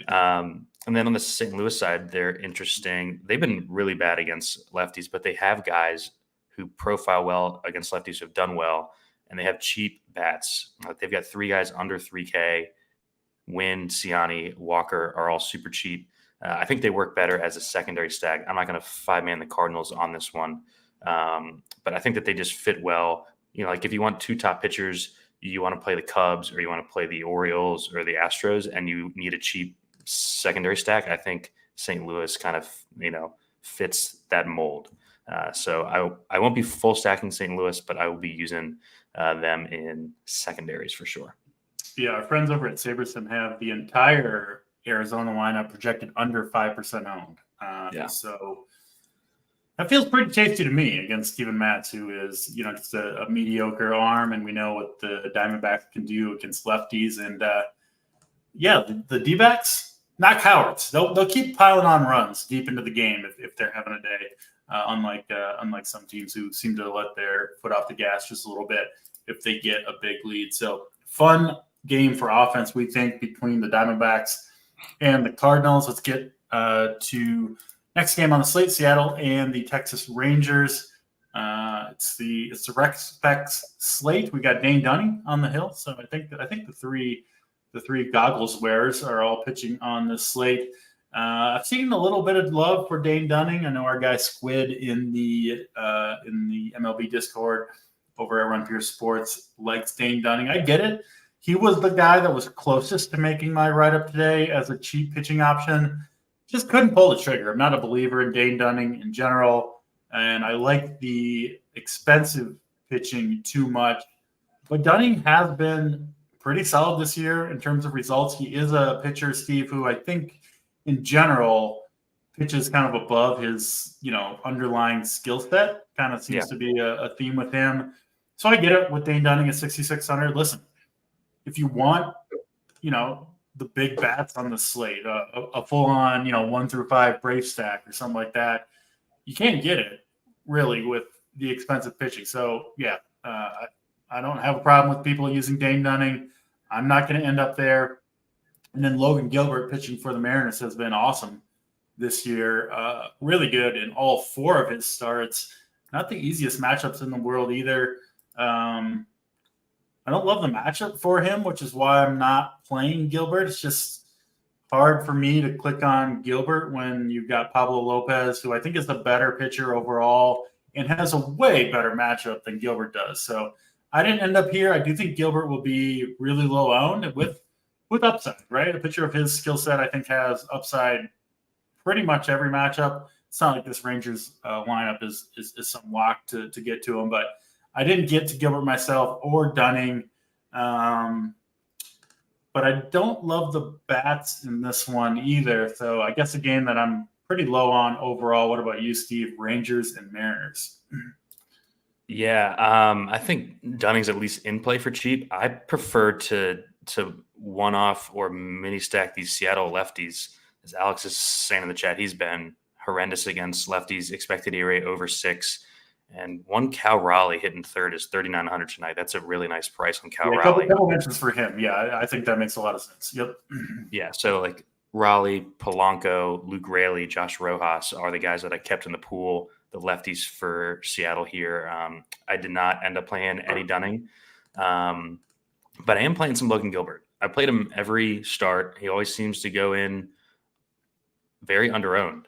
And then on the St. Louis side, they're interesting. They've been really bad against lefties, but they have guys who profile well against lefties who have done well, and they have cheap bats. They've got 3 guys under 3K. Wynn, Ciani, Walker are all super cheap. I think they work better as a secondary stack. I'm not going to 5-man the Cardinals on this one. But I think that they just fit well. Like if you want 2 top pitchers, you want to play the Cubs or you want to play the Orioles or the Astros, and you need a cheap secondary stack, I think St. Louis kind of, fits that mold. So I won't be full stacking St. Louis, but I will be using them in secondaries for sure. Yeah, our friends over at SaberSim have the entire Arizona lineup projected under 5% owned. So that feels pretty tasty to me against Steven Matz, who is, just a mediocre arm, and we know what the Diamondbacks can do against lefties. And the D-backs, not cowards. They'll keep piling on runs deep into the game if they're having a day. Unlike some teams who seem to let their foot off the gas just a little bit if they get a big lead. So fun game for offense, we think, between the Diamondbacks and the Cardinals. Let's get to next game on the slate, Seattle and the Texas Rangers. It's the Rec Specs slate. We got Dane Dunning on the hill. So I think the three goggles wearers are all pitching on this slate. I've seen a little bit of love for Dane Dunning. I know our guy Squid in the MLB Discord over at Run Pure Sports likes Dane Dunning. I get it. He was the guy that was closest to making my write-up today as a cheap pitching option. Just couldn't pull the trigger. I'm not a believer in Dane Dunning in general, and I like the expensive pitching too much. But Dunning has been pretty solid this year in terms of results. He is a pitcher, Steve, who I think in general pitches kind of above his, underlying skill set. Kind of seems to be a theme with him. So I get it with Dane Dunning at 6,600. Listen, if you want, the big bats on the slate, a full-on, 1 through 5 Brave stack or something like that, you can't get it really with the expensive pitching. So I don't have a problem with people using Dane Dunning. I'm not going to end up there. And then Logan Gilbert pitching for the Mariners has been awesome this year. Really good in all 4 of his starts. Not the easiest matchups in the world either. I don't love the matchup for him, which is why I'm not playing Gilbert. It's just hard for me to click on Gilbert when you've got Pablo Lopez, who I think is the better pitcher overall and has a way better matchup than Gilbert does. So I didn't end up here. I do think Gilbert will be really low owned with upside, right? A pitcher of his skill set, I think, has upside pretty much every matchup. It's not like this Rangers lineup is some lock to get to him, but I didn't get to Gilbert myself or Dunning. But I don't love the bats in this one either. So I guess a game that I'm pretty low on overall. What about you, Steve? Rangers and Mariners. Yeah, I think Dunning's at least in play for cheap. I prefer to one-off or mini stack these Seattle lefties. As Alex is saying in the chat, he's been horrendous against lefties, expected ERA over 6. And one Cal Raleigh hitting third is 3,900 tonight. That's a really nice price on Cal Raleigh. A couple mentions for him. Yeah, I think that makes a lot of sense. Yep. Yeah, so like Raleigh, Polanco, Luke Raley, Josh Rojas are the guys that I kept in the pool, the lefties for Seattle here. I did not end up playing Eddie Dunning, but I am playing some Logan Gilbert. I played him every start. He always seems to go in very underowned.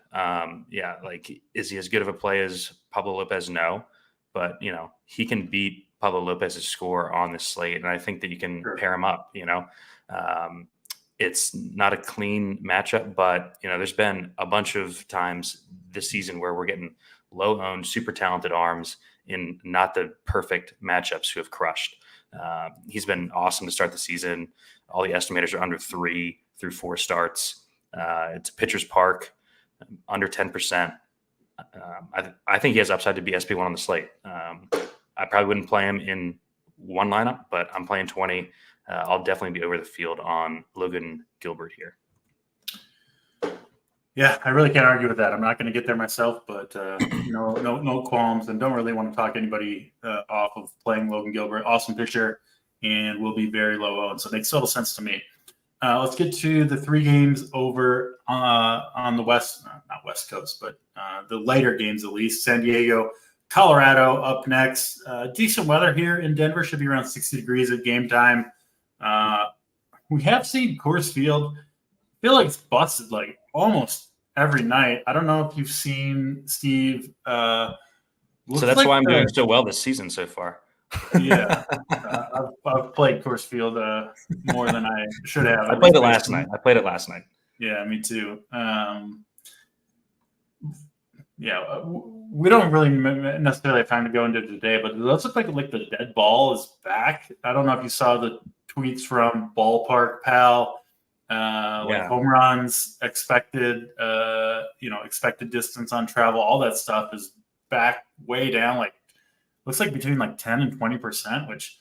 Is he as good of a play as Pablo Lopez? No, but he can beat Pablo Lopez's score on this slate, and I think that you can pair him up. It's not a clean matchup, but there's been a bunch of times this season where we're getting low-owned, super talented arms in not the perfect matchups who have crushed. He's been awesome to start the season. All the estimators are under 3 through 4 starts. It's a pitcher's park, under 10%. I think he has upside to be SP1 on the slate. I probably wouldn't play him in one lineup, but I'm playing 20. I'll definitely be over the field on Logan Gilbert here. Yeah, I really can't argue with that. I'm not going to get there myself, but no qualms, and don't really want to talk anybody off of playing Logan Gilbert. Awesome pitcher, and will be very low owned. So it makes total sense to me. Let's get to the 3 games over on the not West Coast, but the lighter games at least. San Diego, Colorado up next. Decent weather here in Denver. Should be around 60 degrees at game time. We have seen Coors Field. I feel like it's busted like almost every night. I don't know if you've seen, Steve. So that's why I'm doing so well this season so far. Yeah, I've played Coors Field more than I should have. I played it last night. Yeah, me too. Yeah, we don't really necessarily have time to go into it today, but it does look like the dead ball is back. I don't know if you saw the tweets from Ballpark Pal, like Yeah, home runs, expected, expected distance on travel, all that stuff is back way down. Like looks like between like 10 and 20%, which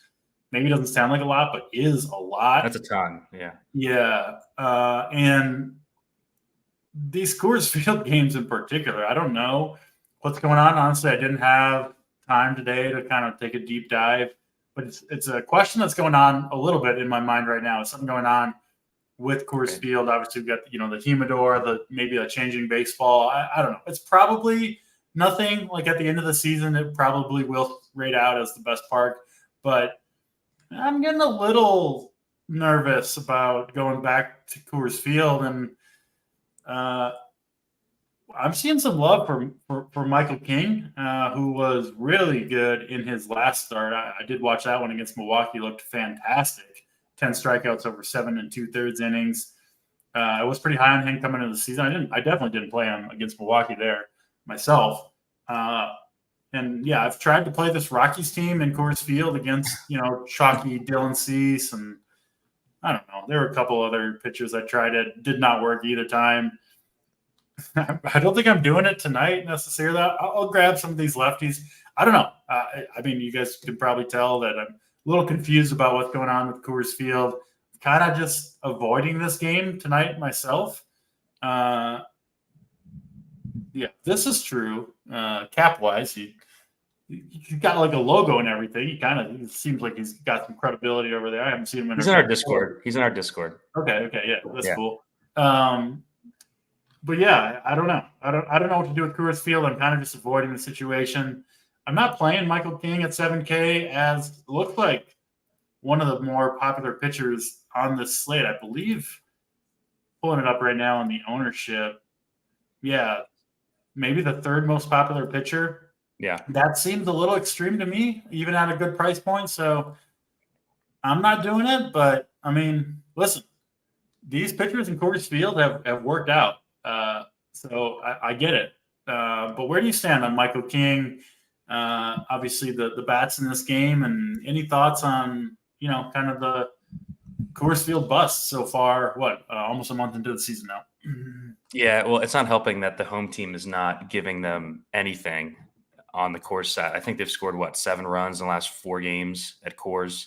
maybe doesn't sound like a lot, but is a lot. that's a ton. Yeah. Yeah, and these Coors Field games in particular, I don't know what's going on. Honestly, I didn't have time today to kind of take a deep dive, but it's a question that's going on a little bit in my mind right now. Is something going on with Coors Okay. Field? Obviously, we've got the humidor, maybe a changing baseball. I don't know. It's probably nothing. Like at the end of the season, it probably will rate out as the best park, but I'm getting a little nervous about going back to Coors Field and. Uh, I'm seeing some love for Michael King, who was really good in his last start. I did watch that one against Milwaukee; looked fantastic. 10 strikeouts over 7 2/3 innings. I was pretty high on him coming into the season. I definitely didn't play him against Milwaukee there myself. And yeah, I've tried to play this Rockies team in Coors Field against chalky Dylan Cease, and I don't know. There were a couple other pitchers I tried. It did not work either time. I don't think I'm doing it tonight necessarily. I'll grab some of these lefties. I don't know. I mean, you guys can probably tell that I'm a little confused about what's going on with Coors Field. Kind of just avoiding this game tonight myself. Yeah, this is true. Cap wise, he got like a logo and everything. He seems like he's got some credibility over there. I haven't seen him. He's in our Discord. He's in our Discord. Okay, yeah, that's Yeah. cool. But yeah, I don't know. I don't know what to do with Coors Field. I'm kind of just avoiding the situation. I'm not playing Michael King at 7K as it looks like one of the more popular pitchers on this slate. I believe pulling it up right now on the ownership. Yeah, maybe the third most popular pitcher. Yeah. That seems a little extreme to me, even at a good price point. So I'm not doing it. But I mean, listen, these pitchers in Coors Field have worked out. So I get it. But where do you stand on Michael King? Obviously, the bats in this game, and any thoughts on kind of the Coors Field bust so far? What almost a month into the season now? Yeah, well, it's not helping that the home team is not giving them anything on the Coors side. I think they've scored 7 runs in the last 4 games at Coors.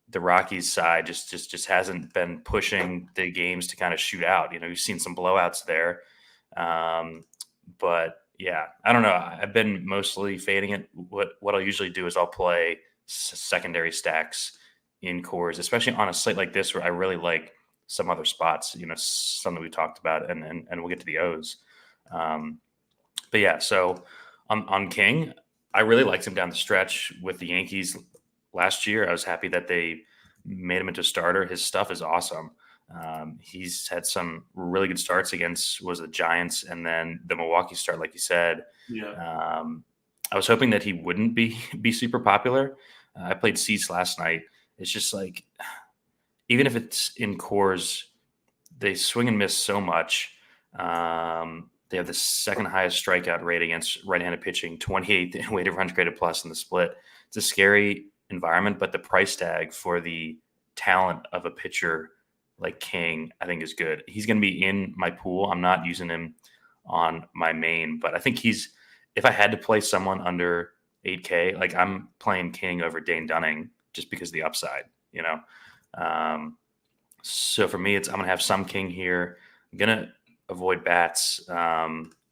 The Rockies side just hasn't been pushing the games to kind of shoot out. You've seen some blowouts there, but yeah, I don't know. I've been mostly fading it. What I'll usually do is I'll play secondary stacks in Coors, especially on a slate like this where I really like some other spots. Some that we talked about, and we'll get to the O's. But yeah, so on King, I really liked him down the stretch with the Yankees last year. I was happy that they made him into a starter. His stuff is awesome. He's had some really good starts against the Giants and then the Milwaukee start, like you said. Yeah. I was hoping that he wouldn't be super popular. I played Cease last night. It's just like, even if it's in Coors, they swing and miss so much. They have the second highest strikeout rate against right-handed pitching, 28th in weighted runs created plus in the split. It's a scary environment, but the price tag for the talent of a pitcher like King, I think, is good. He's going to be in my pool. I'm not using him on my main, but I think if I had to play someone under 8K, like I'm playing King over Dane Dunning just because of the upside, so for me, I'm going to have some King here. I'm going to avoid bats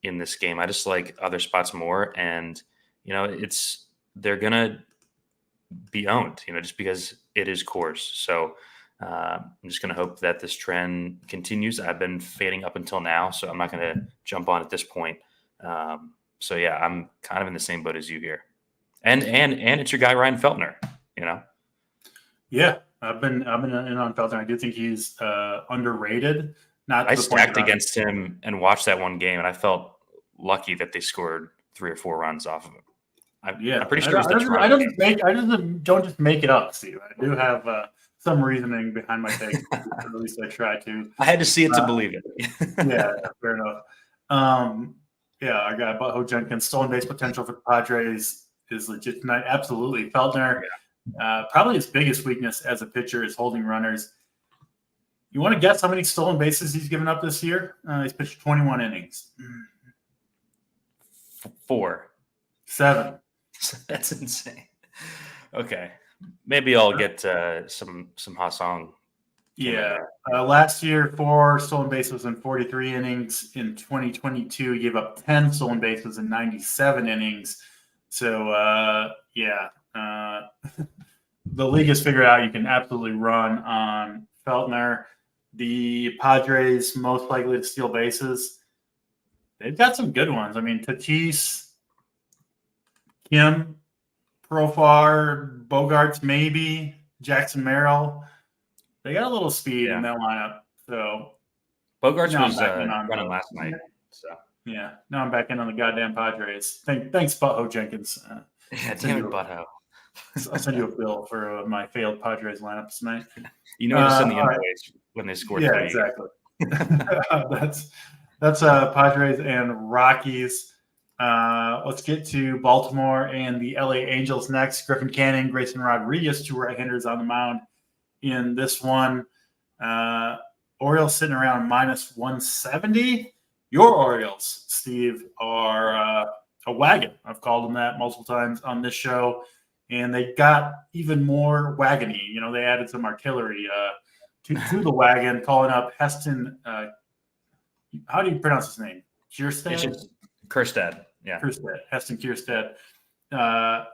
in this game. I just like other spots more, and they're going to be owned, just because it is Coors. So I'm just going to hope that this trend continues. I've been fading up until now, so I'm not going to jump on at this point. So yeah, I'm kind of in the same boat as you here, and it's your guy Ryan Feltner. Yeah, I've been in on Felton. I do think he's underrated. I stacked against him and watched that one game, and I felt lucky that they scored 3 or 4 runs off of him. I'm pretty sure I don't just make it up, Steve. I do have some reasoning behind my take. At least I try to. I had to see it to believe it. Yeah, fair enough. Yeah, our guy Butthole Jenkins, stolen base potential for the Padres is legit tonight. Absolutely. Feltner, probably his biggest weakness as a pitcher is holding runners. You want to guess how many stolen bases he's given up this year? He's pitched 21 innings. 4. 7. That's insane. Okay. Maybe I'll get some Ha-Song. Yeah. Last year, 4 stolen bases in 43 innings. In 2022, he gave up 10 stolen bases in 97 innings. So, the league has figured out you can absolutely run on Feltner. The Padres most likely to steal bases. They've got some good ones. I mean, Tatis, Kim, Profar, Bogarts, maybe Jackson Merrill. They got a little speed in that lineup. So Bogarts was running last night. So yeah, now I'm back in on the goddamn Padres. Thanks, Butthole Jenkins. Damn it, Butthole. I'll send you a bill for my failed Padres lineups tonight. You know to send the invoice when they score. Yeah, exactly. That's Padres and Rockies. Let's get to Baltimore and the LA Angels next. Griffin Canning, Grayson Rodriguez, 2 right-handers on the mound in this one. Orioles sitting around minus 170. Your Orioles, Steve, are a wagon. I've called them that multiple times on this show. And they got even more wagony. You know, they added some artillery to the wagon, calling up Heston. How do you pronounce his name? Kierstad? Kjerstad. Yeah. Kjerstad. Heston Kjerstad.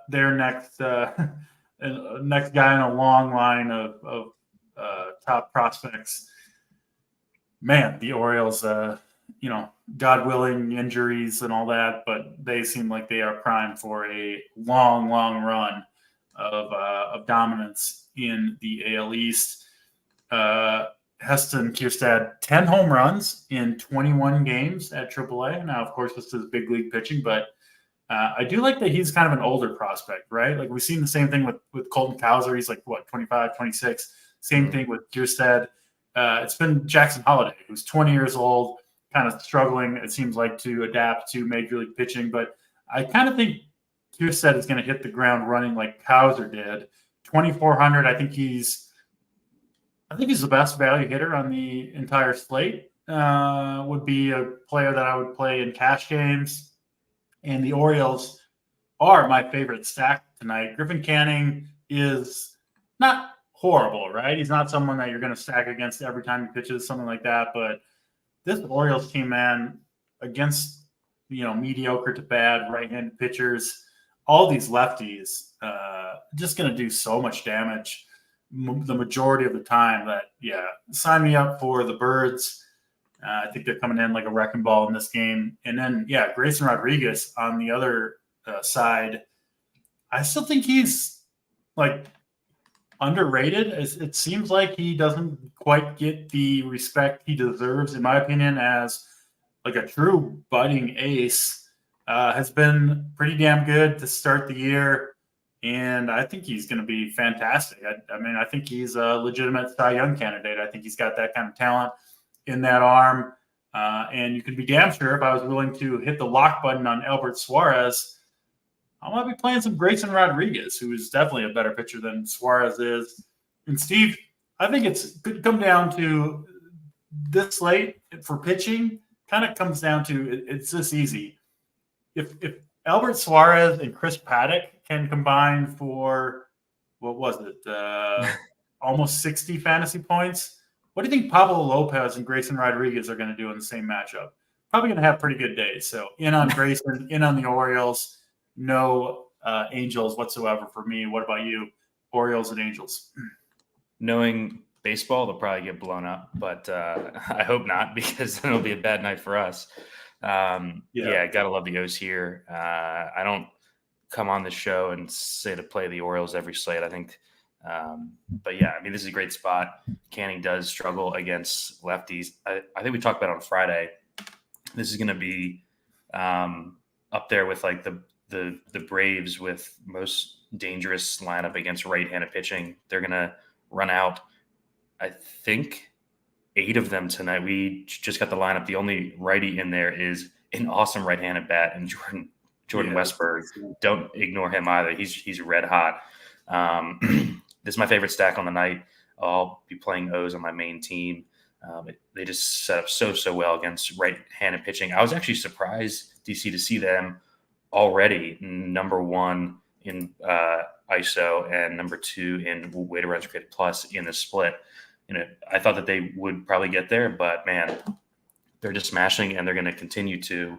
Their next guy in a long line of top prospects. Man, the Orioles, God willing, injuries and all that, but they seem like they are primed for a long, long run of dominance in the AL East. Heston Kjerstad, 10 home runs in 21 games at AAA. Now, of course, this is big league pitching, but I do like that he's kind of an older prospect, right? Like we've seen the same thing with Colton Cowser. He's like, 25, 26. Same thing with Kjerstad. It's been Jackson Holliday, who's 20 years old, kind of struggling, it seems like, to adapt to major league pitching. But I kind of think Kjerstad is going to hit the ground running like Cowser did. 2,400. I think he's the best value hitter on the entire slate. Would be a player that I would play in cash games. And the Orioles are my favorite stack tonight. Griffin Canning is not horrible, right? He's not someone that you're going to stack against every time he pitches, something like that. But this Orioles team, man, against mediocre to bad right-handed pitchers, all these lefties, just going to do so much damage the majority of the time that, sign me up for the Birds. I think they're coming in like a wrecking ball in this game. And then, Grayson Rodriguez on the other side, I still think he's like underrated. It seems like he doesn't quite get the respect he deserves, in my opinion, as like a true budding ace. Has been pretty damn good to start the year, and I think he's going to be fantastic. I think he's a legitimate Cy Young candidate. I think he's got that kind of talent in that arm, and you can be damn sure if I was willing to hit the lock button on Albert Suarez, I might be playing some Grayson Rodriguez, who is definitely a better pitcher than Suarez is. And Steve, I think it's could come down to this slate for pitching. Kind of comes down to it's this easy. If Albert Suarez and Chris Paddock can combine for almost 60 fantasy points, what do you think Pablo Lopez and Grayson Rodriguez are going to do in the same matchup? Probably going to have pretty good days. So in on Grayson, in on the Orioles. No Angels whatsoever for me. What about you? Orioles and Angels. Knowing baseball, they'll probably get blown up, but I hope not, because then it'll be a bad night for us. Gotta love the O's here. I don't come on the show and say to play the Orioles every slate. I think, this is a great spot. Canning does struggle against lefties. I think we talked about on Friday. This is going to be up there with like the Braves with most dangerous lineup against right-handed pitching. They're going to run out, I think, 8 of them tonight. We just got the lineup. The only righty in there is an awesome right-handed bat, and Jordan Westberg. Don't ignore him either. He's red hot. This is my favorite stack on the night. I'll be playing O's on my main team. They just set up so well against right-handed pitching. I was actually surprised, DC, to see them already number one in ISO and number two in weighted runs created plus in the split. I thought that they would probably get there, but man, they're just smashing, and they're going to continue to.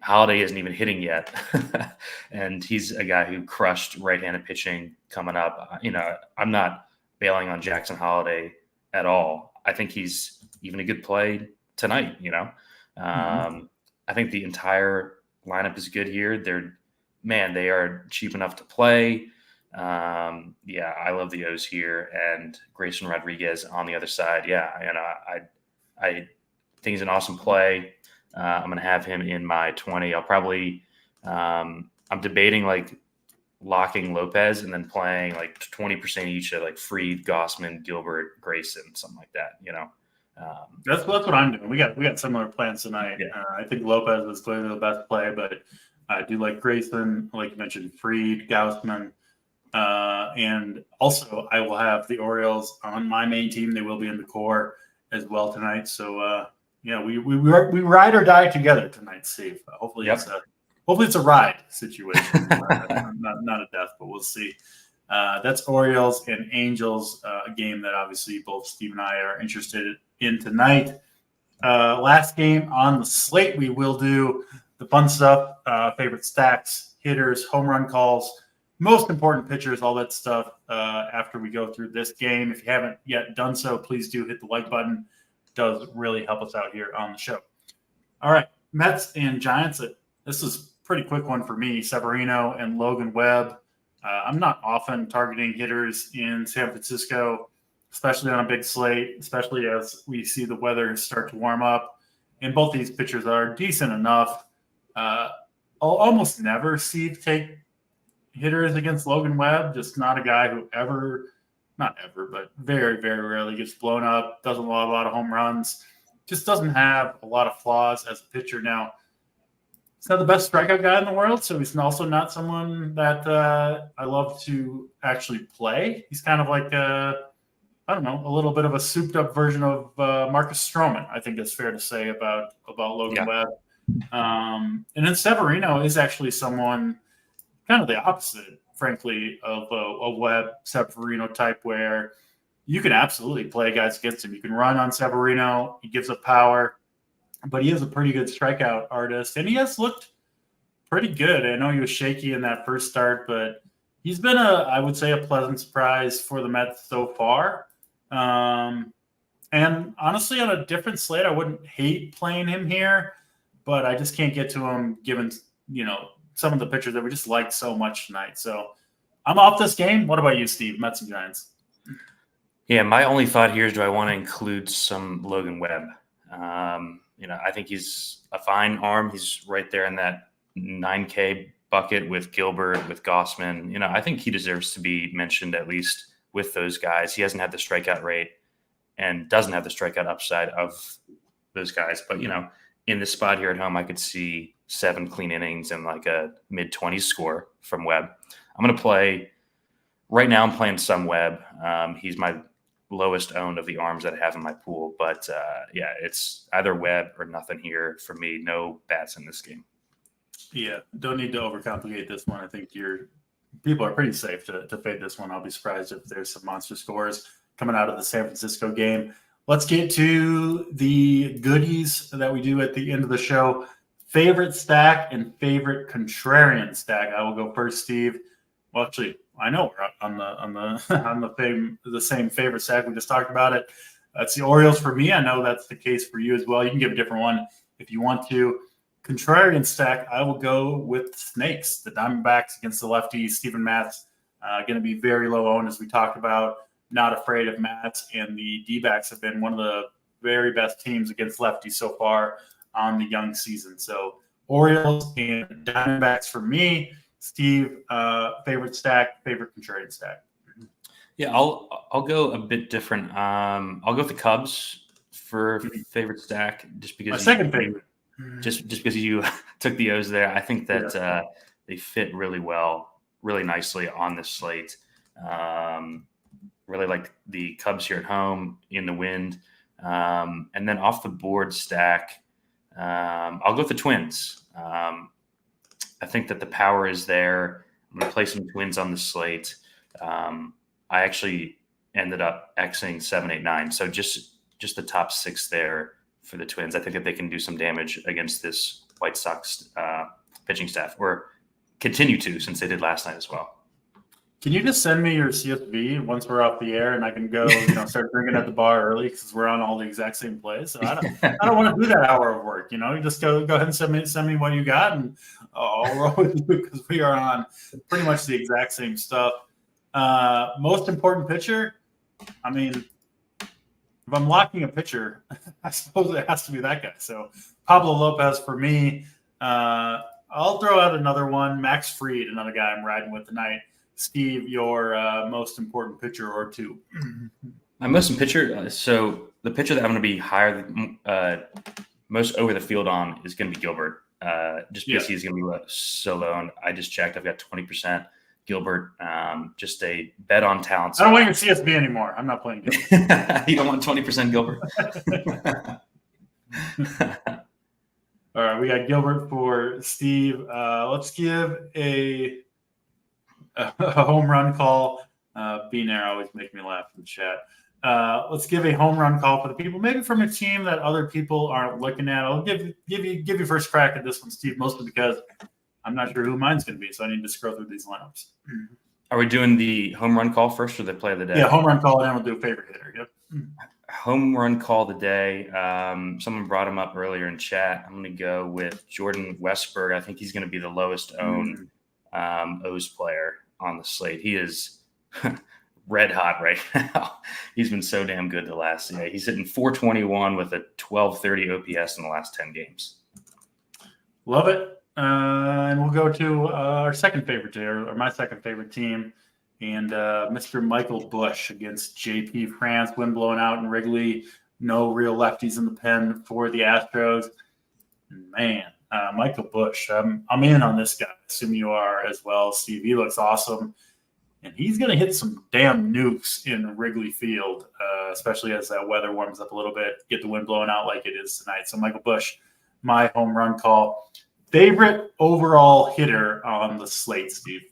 Holiday isn't even hitting yet, and he's a guy who crushed right-handed pitching coming up. I'm not bailing on Jackson Holiday at all. I think he's even a good play tonight. I think the entire lineup is good here. They are cheap enough to play. I love the O's here, and Grayson Rodriguez on the other side. I think he's an awesome play. I'm going to have him in my 20. I'll probably I'm debating like locking Lopez and then playing like 20% each of like Fried, Gossman, Gilbert, Grayson, something like that. That's what I'm doing. We got similar plans tonight. Yeah. I think Lopez is clearly the best play, but I do like Grayson, like you mentioned, Fried, Gaussman. And also I will have the Orioles on my main team. They will be in the core as well tonight. So we ride or die together tonight, Steve. Hopefully it's a ride situation, not a death, but we'll see. That's Orioles and Angels, a game that obviously both Steve and I are interested in tonight. Last game on the slate, we will do the fun stuff, favorite stacks, hitters, home run calls, most important pitchers, all that stuff after we go through this game. If you haven't yet done so, please do hit the like button. It does really help us out here on the show. All right, Mets and Giants. This is a pretty quick one for me. Severino and Logan Webb. I'm not often targeting hitters in San Francisco, especially on a big slate, especially as we see the weather start to warm up. And both these pitchers are decent enough. I'll almost never see take hitters against Logan Webb. Just not a guy who not ever, but very, very rarely gets blown up, doesn't allow a lot of home runs, just doesn't have a lot of flaws as a pitcher. Now, he's not the best strikeout guy in the world, so he's also not someone that I love to actually play. He's kind of like a little bit of a souped-up version of Marcus Stroman. I think that's fair to say about Logan Webb. And then Severino is actually someone kind of the opposite, frankly, of a Webb Severino type, where you can absolutely play guys against him. You can run on Severino. He gives up power, but he is a pretty good strikeout artist, and he has looked pretty good. I know he was shaky in that first start, but he's been I would say, a pleasant surprise for the Mets so far. And honestly, on a different slate, I wouldn't hate playing him here, but I just can't get to him given, some of the pitchers that we just liked so much tonight. So I'm off this game. What about you, Steve? Mets and Giants. Yeah, my only thought here is, do I want to include some Logan Webb? I think he's a fine arm. He's right there in that 9K bucket with Gilbert, with Gossman. I think he deserves to be mentioned at least with those guys. He hasn't had the strikeout rate and doesn't have the strikeout upside of those guys. But, in this spot here at home, I could see 7 clean innings and like a mid-20s score from Webb. I'm going to play – right now I'm playing some Webb. He's my lowest owned of the arms that I have in my pool. But, it's either Webb or nothing here for me. No bats in this game. Yeah, don't need to overcomplicate this one. I think people are pretty safe to fade this one. I'll be surprised if there's some monster scores coming out of the San Francisco game. Let's get to the goodies that we do at the end of the show. Favorite stack and favorite contrarian stack. I will go first, Steve. Well, actually, I know we're on the same favorite stack. We just talked about it. That's the Orioles for me. I know that's the case for you as well. You can give a different one if you want to. Contrarian stack, I will go with Snakes, the Diamondbacks against the lefties. Steven Matz going to be very low owned, as we talked about. Not afraid of Matz, and the D-backs have been one of the very best teams against lefties so far on the young season. So Orioles and Diamondbacks for me. Steve, favorite stack, favorite contrarian stack. Yeah, I'll go a bit different. I'll go with the Cubs for favorite stack, just because my second favorite. Just because you took the O's there, I think that they fit really well, really nicely on this slate. Really like the Cubs here at home in the wind. And then off the board stack, I'll go with the Twins. I think that the power is there. I'm going to play some Twins on the slate. I actually ended up Xing 7, 8, 9. So just the top 6 there for the Twins. I think that they can do some damage against this White Sox pitching staff, or continue to, since they did last night as well. Can you just send me your CSV once we're off the air, and I can go, start drinking at the bar early because we're on all the exact same plays. So I don't want to do that hour of work. You just go ahead and send me what you got, and I'll roll with you because we are on pretty much the exact same stuff. Most important pitcher. I mean, if I'm locking a pitcher, I suppose it has to be that guy. So Pablo Lopez for me. I'll throw out another one. Max Fried, another guy I'm riding with tonight. Steve, your most important pitcher or two? My most important pitcher. So the pitcher that I'm going to be higher, most over the field on is going to be Gilbert. Just because he's going to be so low. And I just checked. I've got 20% Gilbert. Just a bet on talent. I don't want your CSB anymore. I'm not playing Gilbert. You don't want 20% Gilbert? All right, we got Gilbert for Steve. Let's give a home run call. B-Nair always make me laugh in the chat. Let's give a home run call for the people, maybe from a team that other people aren't looking at. I'll give you first crack at this one, Steve, mostly because I'm not sure who mine's going to be, so I need to scroll through these lineups. Are we doing the home run call first or the play of the day? Yeah, home run call, and then we'll do favorite hitter. Yep. Home run call today. Someone brought him up earlier in chat. I'm going to go with Jordan Westburg. I think he's going to be the lowest owned O's player on the slate. He is red hot right now. He's been so damn good the last year. He's hitting 421 with a 1230 OPS in the last 10 games. Love it. And we'll go to our second favorite team, or my second favorite team, and Mr. Michael Busch against JP France. Wind blowing out in Wrigley. No real lefties in the pen for the Astros. Man, Michael Busch. I'm in on this guy. I assume you are as well, Steve. He looks awesome. And he's going to hit some damn nukes in Wrigley Field, especially as that weather warms up a little bit, get the wind blowing out like it is tonight. So Michael Busch, my home run call. Favorite overall hitter on the slate, Steve?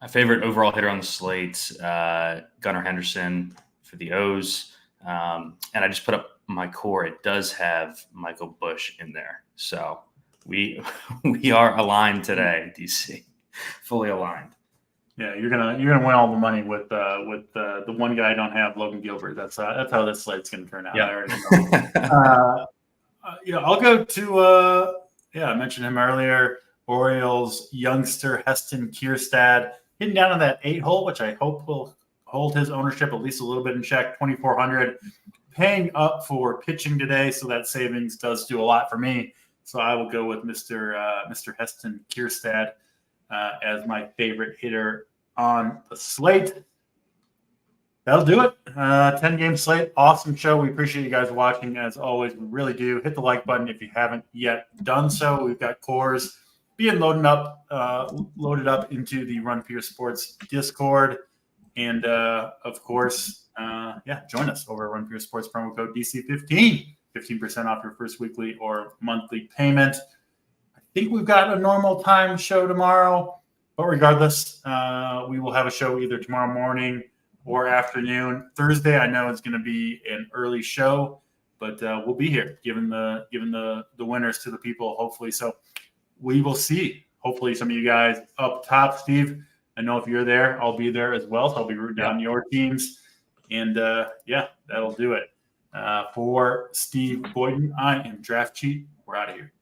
My favorite overall hitter on the slate, Gunnar Henderson for the O's. And I just put up my core. It does have Michael Busch in there. So we are aligned today, DC. Fully aligned. Yeah, you're gonna win all the money with the one guy I don't have, Logan Gilbert. That's how this slate's gonna turn out. Yeah. I already know. I'll go to I mentioned him earlier. Orioles youngster Heston Kierstad hitting down on that 8 hole, which I hope will hold his ownership at least a little bit in check. 2,400, paying up for pitching today, so that savings does do a lot for me. So I will go with Mr. Heston Kierstad as my favorite hitter on the slate. That'll do it. 10-game slate. Awesome show. We appreciate you guys watching as always. We really do. Hit the like button if you haven't yet done so. We've got cores being loaded up into the Run for Your Sports Discord. And of course, join us over at Run for Your Sports, promo code DC15. 15% off your first weekly or monthly payment. I think we've got a normal time show tomorrow, but regardless, we will have a show either tomorrow morning or afternoon. Thursday, I know it's going to be an early show, but we'll be here giving the winners to the people, hopefully. So we will see. Hopefully, some of you guys up top, Steve. I know if you're there, I'll be there as well. So I'll be rooting down your teams, and that'll do it. For Steve Boyden, I am Draft Cheat. We're out of here.